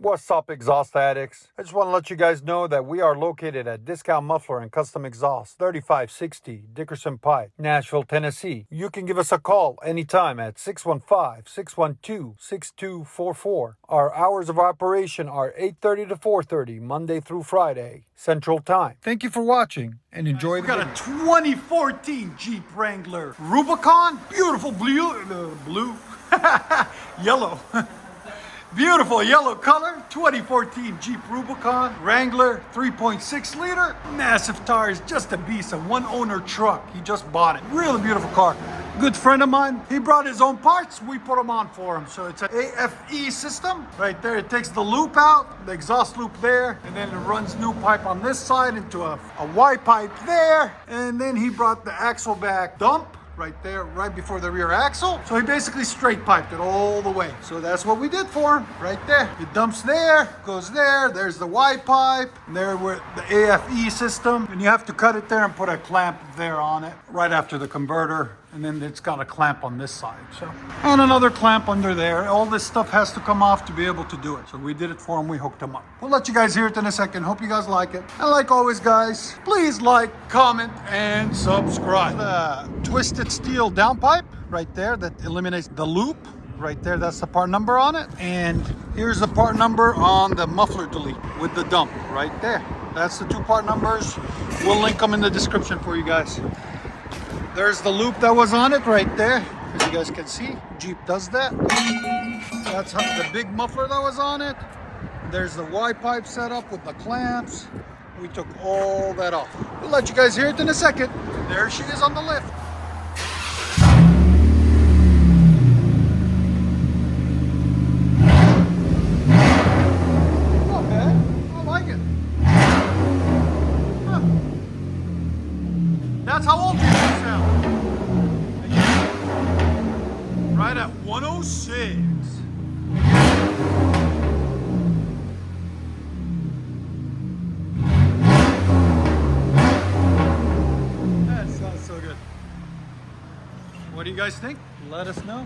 What's up, exhaust addicts? I just want to let you guys know that we are located at Discount Muffler and Custom Exhaust, 3560 Dickerson Pike, Nashville, Tennessee. You can give us a call anytime at 615-612-6244. Our hours of operation are 8:30 to 4:30, Monday through Friday, Central Time. Thank you for watching and enjoy the video. We got a 2014 Jeep Wrangler Rubicon. Beautiful blue, yellow. Beautiful yellow color, 2014 Jeep Rubicon, Wrangler 3.6 liter, massive tires, just a beast, a one owner truck. He just bought it. Really beautiful car. Good friend of mine, he brought his own parts, we put them on for him. So it's an AFE system. Right there, it takes the loop out, the exhaust loop there, and then it runs new pipe on this side into a Y pipe there. And then he brought the axle back dump right there, right before the rear axle. So he basically straight piped it all the way. So that's what we did for him, right there. It dumps there, goes there, there's the Y pipe, and there with the AFE system. And you have to cut it there and put a clamp there on it, right after the converter. And then it's got a clamp on this side. So, and another clamp under there. All this stuff has to come off to be able to do it. So we did it for him, we hooked him up. We'll let you guys hear it in a second. Hope you guys like it. And like always, guys, please like, comment, and subscribe. The twisted steel downpipe right there that eliminates the loop. Right there, that's the part number on it. And here's the part number on the muffler delete with the dump right there. That's the two part numbers. We'll link them in the description for you guys. There's the loop that was on it right there. As you guys can see, Jeep does that. That's how the big muffler that was on it. There's the Y pipe set up with the clamps. We took all that off. We'll let you guys hear it in a second. There she is on the lift. Okay, I like it. Huh. That's how old you sound. Right at 106. That sounds so good. What do you guys think? Let us know.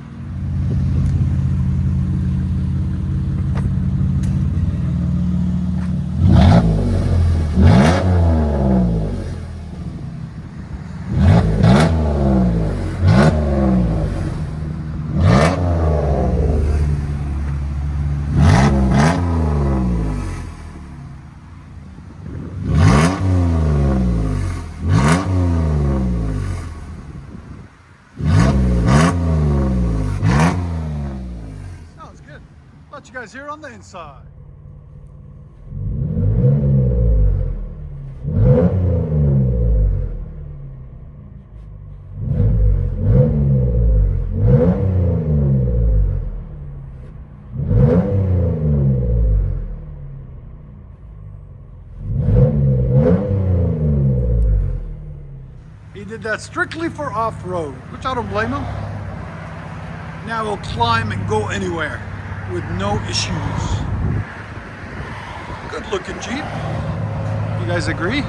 Let you guys hear on the inside. He did that strictly for off-road, which I don't blame him. Now he'll climb and go anywhere with no issues. Good looking Jeep. You guys agree?